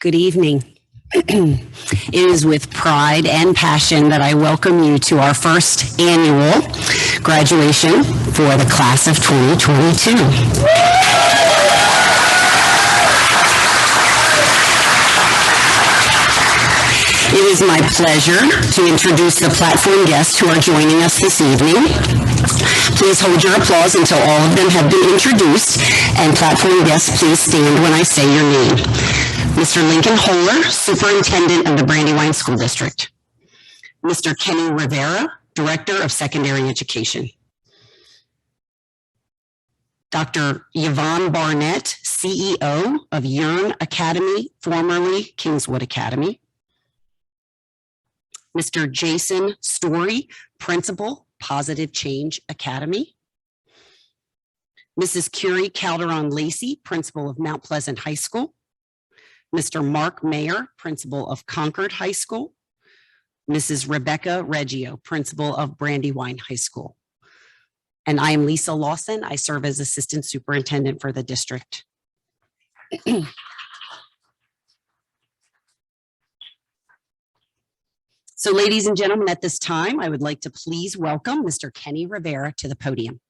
Good evening. It is with pride and passion that I welcome you to our first annual graduation for the class of 2022. It is my pleasure to introduce the platform guests who are joining us this evening. Please hold your applause until all of them have been introduced, and platform guests, please stand when I say your name. Mr. Lincoln Holer, Superintendent of the Brandywine School District. Mr. Kenny Rivera, Director of Secondary Education. Dr. Yvonne Barnett, CEO of Yearn Academy, formerly Kingswood Academy. Mr. Jason Story, Principal, Positive Change Academy. Mrs. Curie Calderon Lacey, Principal of Mount Pleasant High School. Mr. Mark Mayer, Principal of Concord High School. Mrs. Rebecca Reggio, Principal of Brandywine High School. And I am Lisa Lawson. I serve as Assistant Superintendent for the district. So ladies and gentlemen, at this time, I would like to please welcome Mr. Kenny Rivera to the podium.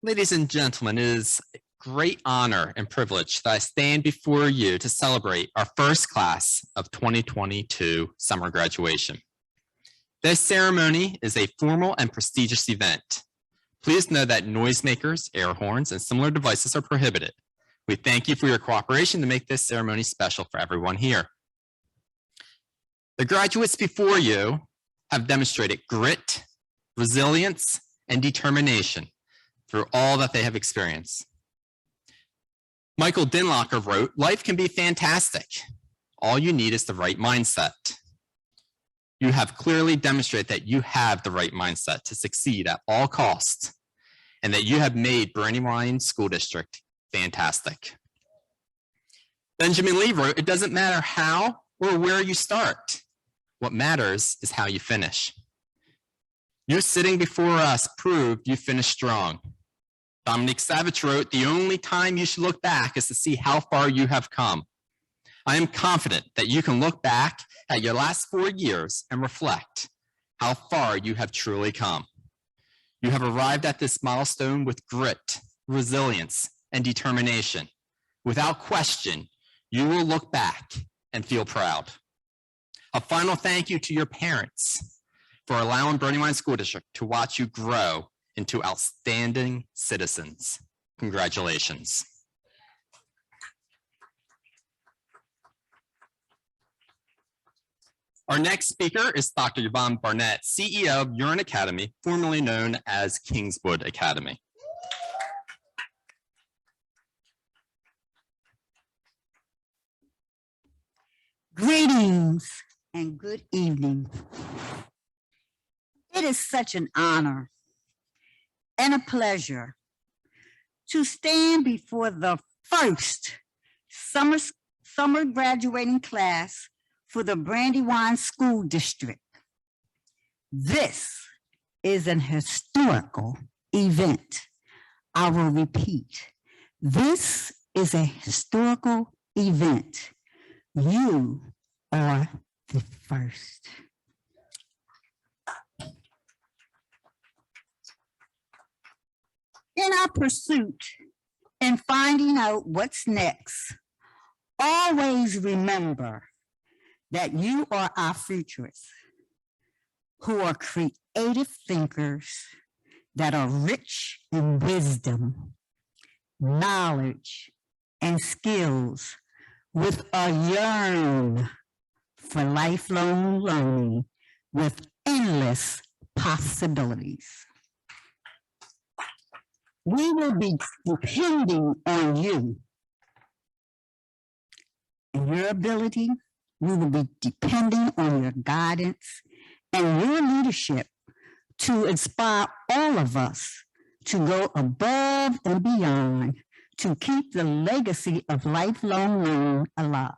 Ladies and gentlemen, it is a great honor and privilege that I stand before you to celebrate our first class of 2022 summer graduation. This ceremony is a formal and prestigious event. Please know that noisemakers, air horns, and similar devices are prohibited. We thank you for your cooperation to make this ceremony special for everyone here. The graduates before you have demonstrated grit, resilience, and determination through all that they have experienced. Michael Dinlocker wrote, "Life can be fantastic. All you need is the right mindset." You have clearly demonstrated that you have the right mindset to succeed at all costs, and that you have made Brandywine School District fantastic. Benjamin Lee wrote, "It doesn't matter how or where you start. What matters is how you finish." You sitting before us proved you finished strong. Dominique Savage wrote, "The only time you should look back is to see how far you have come." I am confident that you can look back at your last 4 years and reflect how far you have truly come. You have arrived at this milestone with grit, resilience, and determination. Without question, you will look back and feel proud. A final thank you to your parents for allowing Brandywine School District to watch you grow into outstanding citizens. Congratulations. Our next speaker is Dr. Yvonne Barnett, CEO of Yearn Academy, formerly known as Kingswood Academy. Greetings and good evening. It is such an honor and a pleasure to stand before the first summer graduating class for the Brandywine School District. This is an historical event. I will repeat. This is a historical event. You are the first. In our pursuit and finding out what's next, always remember that you are our futurists who are creative thinkers that are rich in wisdom, knowledge, and skills with a yearn for lifelong learning with endless possibilities. We will be depending on you and your ability. We will be depending on your guidance and your leadership to inspire all of us to go above and beyond to keep the legacy of lifelong learning alive.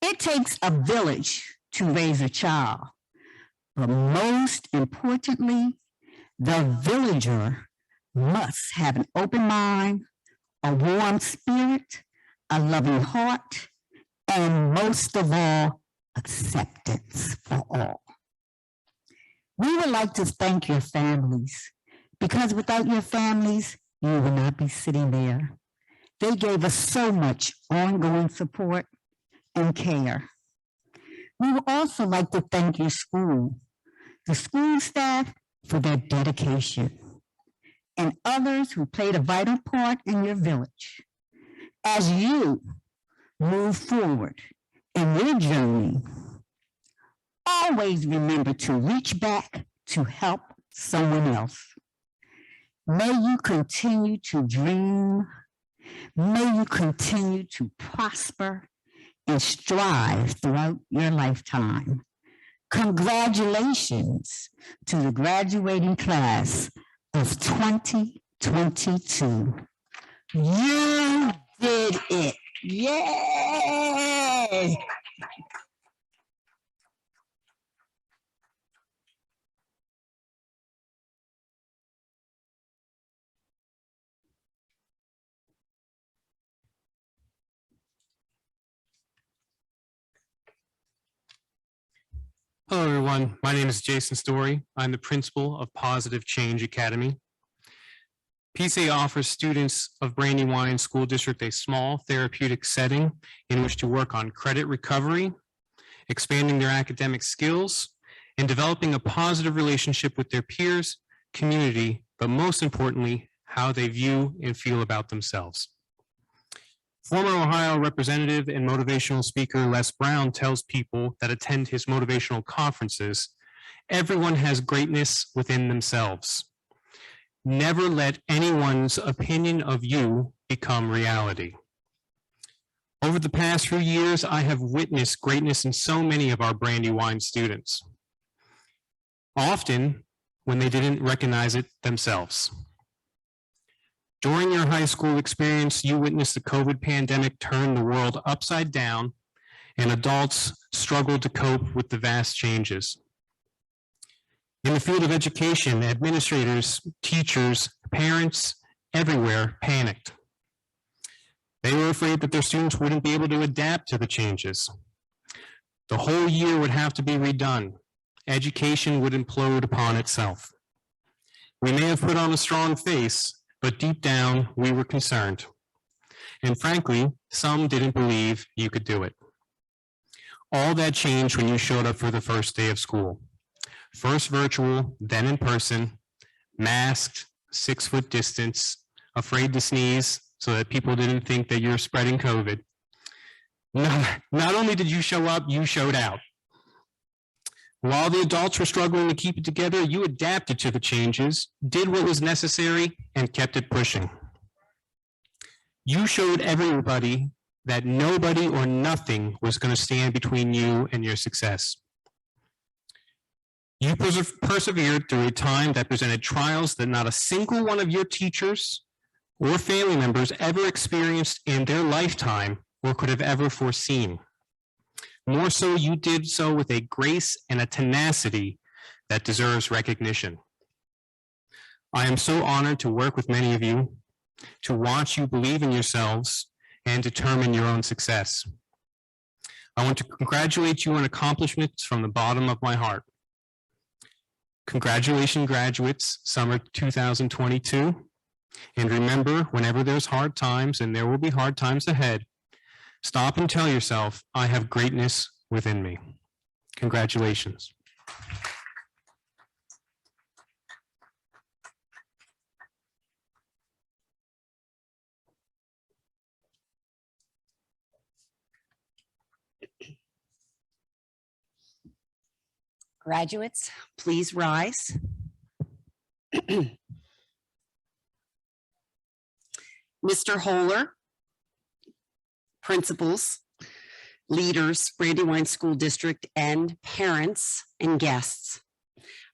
It takes a village to raise a child, but most importantly, the villager must have an open mind, a warm spirit, a loving heart, and most of all, acceptance for all. We would like to thank your families, because without your families, you would not be sitting there. They gave us so much ongoing support and care. We would also like to thank your school, the school staff for their dedication, and others who played a vital part in your village. As you move forward in your journey, always remember to reach back to help someone else. May you continue to dream. May you continue to prosper and strive throughout your lifetime. Congratulations to the graduating class of 2022. You did it. Yay! Hello, everyone. My name is Jason Story. I'm the principal of Positive Change Academy. PSA offers students of Brandywine School District a small therapeutic setting in which to work on credit recovery, expanding their academic skills, and developing a positive relationship with their peers, community, but most importantly, how they view and feel about themselves. Former Ohio Representative and motivational speaker Les Brown tells people that attend his motivational conferences, everyone has greatness within themselves. Never let anyone's opinion of you become reality. Over the past few years, I have witnessed greatness in so many of our Brandywine students, often when they didn't recognize it themselves. During your high school experience, you witnessed the COVID pandemic turn the world upside down, and adults struggled to cope with the vast changes. In the field of education, administrators, teachers, parents, everywhere panicked. They were afraid that their students wouldn't be able to adapt to the changes. The whole year would have to be redone. Education would implode upon itself. We may have put on a strong face, but deep down, we were concerned. And frankly, some didn't believe you could do it. All that changed when you showed up for the first day of school. First virtual, then in person, masked, 6-foot distance, afraid to sneeze so that people didn't think that you're spreading COVID. Not only did you show up, you showed out. While the adults were struggling to keep it together, you adapted to the changes, did what was necessary, and kept it pushing. You showed everybody that nobody or nothing was going to stand between you and your success. You persevered through a time that presented trials that not a single one of your teachers, or family members ever experienced in their lifetime or could have ever foreseen. More so, you did so with a grace and a tenacity that deserves recognition. I am so honored to work with many of you, to watch you believe in yourselves and determine your own success. I want to congratulate you on accomplishments from the bottom of my heart. Congratulations, graduates, summer 2022. And remember, whenever there's hard times, and there will be hard times ahead, stop and tell yourself, I have greatness within me. Congratulations. Graduates, please rise. Mr. Holer, principals, leaders, Brandywine School District, and parents and guests.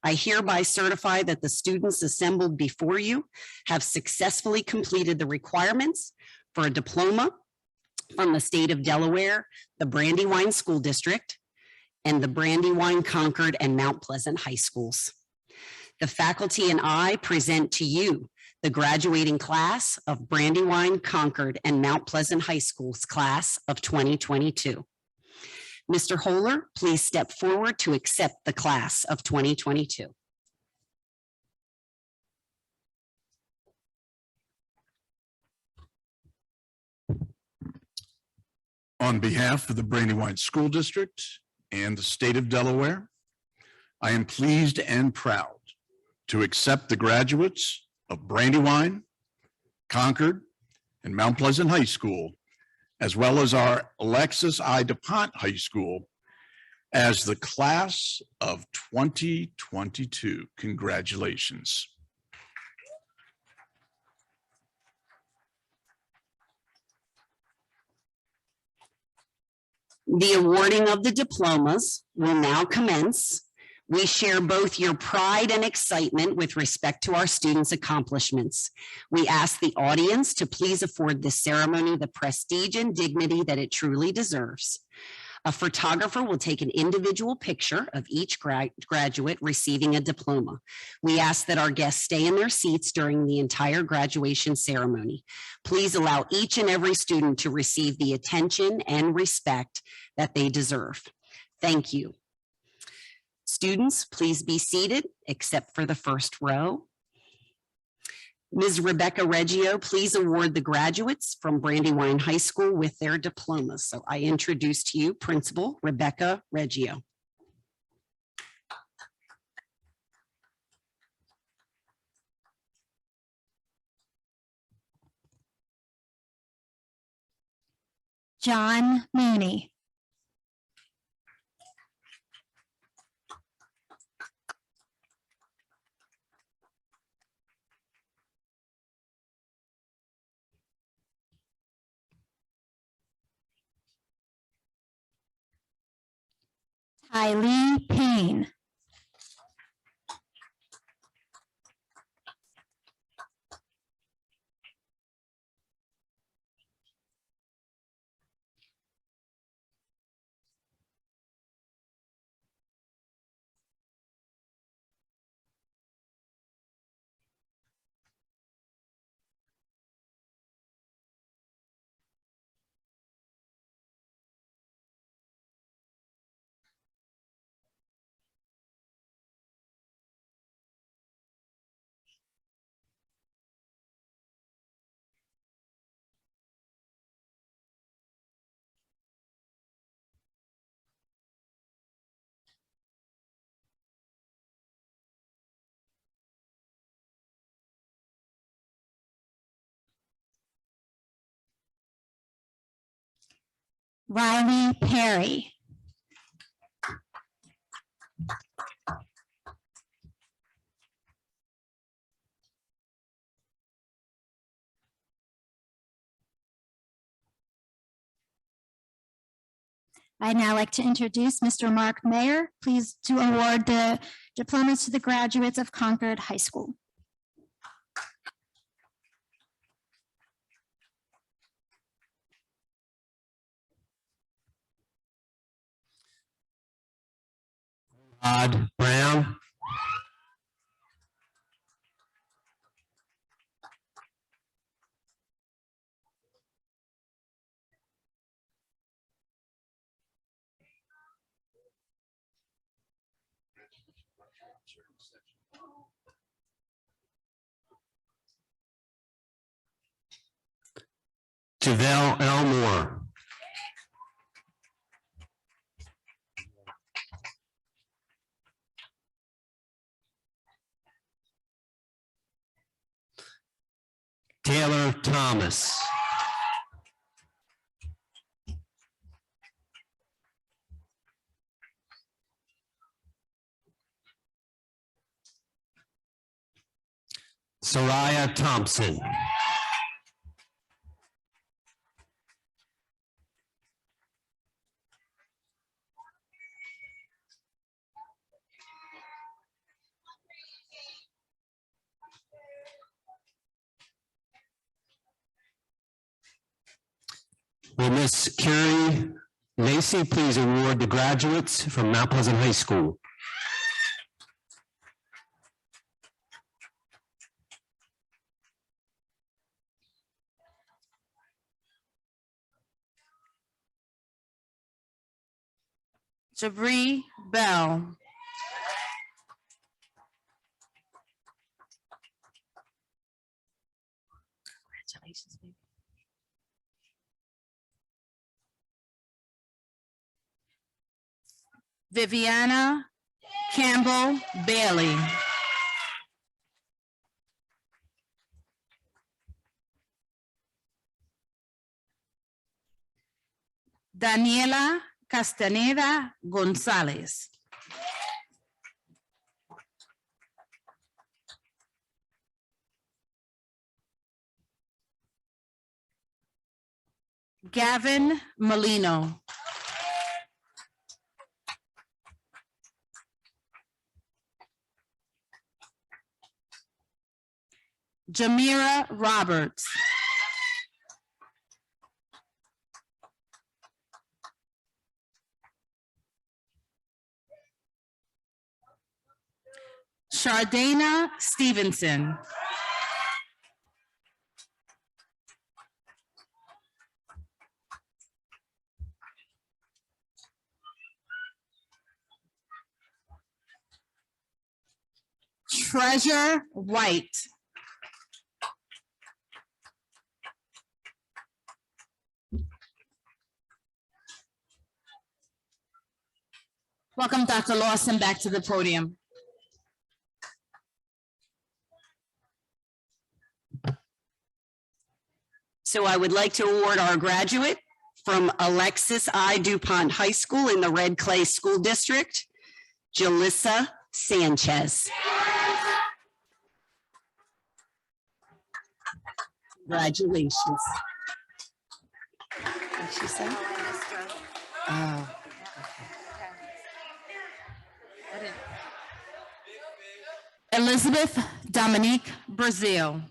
I hereby certify that the students assembled before you have successfully completed the requirements for a diploma from the state of Delaware, the Brandywine School District, and the Brandywine, Concord, and Mount Pleasant High Schools. The faculty and I present to you the graduating class of Brandywine, Concord, and Mount Pleasant High Schools class of 2022. Mr. Holer, please step forward to accept the class of 2022. On behalf of the Brandywine School District and the state of Delaware, I am pleased and proud to accept the graduates of Brandywine, Concord, and Mount Pleasant High School, as well as our Alexis I. DuPont High School, as the class of 2022. Congratulations. The awarding of the diplomas will now commence. We share both your pride and excitement with respect to our students' accomplishments. We ask the audience to please afford this ceremony the prestige and dignity that it truly deserves. A photographer will take an individual picture of each graduate receiving a diploma. We ask that our guests stay in their seats during the entire graduation ceremony. Please allow each and every student to receive the attention and respect that they deserve. Thank you. Students, please be seated, except for the first row. Ms. Rebecca Reggio, please award the graduates from Brandywine High School with their diplomas. So I introduce to you Principal Rebecca Reggio. John Mooney. Tylee Payne. Riley Perry. I'd now like to introduce Mr. Mark Mayer, please to award the diplomas to the graduates of Concord High School. Todd Brown. Javelle Elmore. Taylor Thomas. Soraya Thompson. Will Miss Carrie Lacey please award the graduates from Mount Pleasant High School? Jabri Bell. Congratulations, baby. Viviana Campbell Bailey. Daniela Castaneda Gonzalez. Gavin Molino. Jamira Roberts. Shardana Stevenson. Treasure White. Welcome, Dr. Lawson, back to the podium. So I would like to award our graduate from Alexis I. DuPont High School in the Red Clay School District, Jalissa Sanchez. Congratulations. What'd she say? Oh. Elizabeth Dominique Brazil.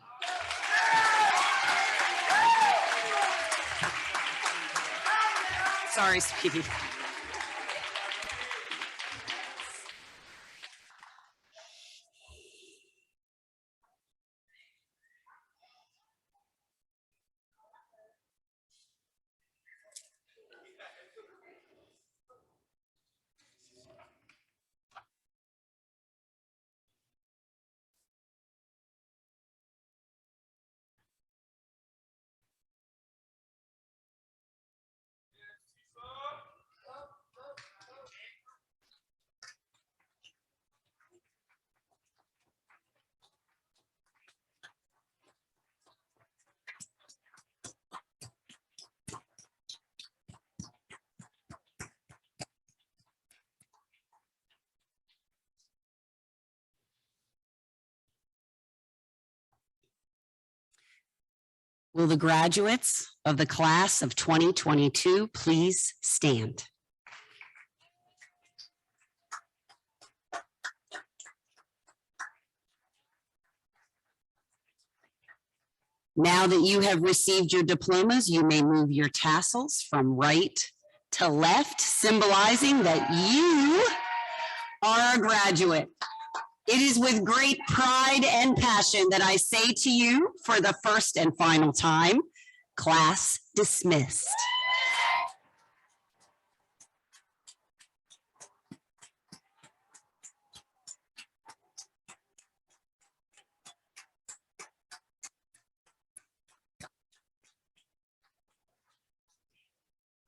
Sorry, sweetie. Will the graduates of the class of 2022 please stand? Now that you have received your diplomas, you may move your tassels from right to left, symbolizing that you are a graduate. It is with great pride and passion that I say to you for the first and final time, class dismissed.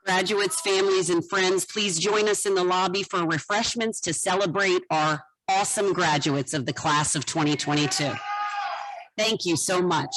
Graduates, families, and friends, please join us in the lobby for refreshments to celebrate our awesome graduates of the class of 2022. Thank you so much.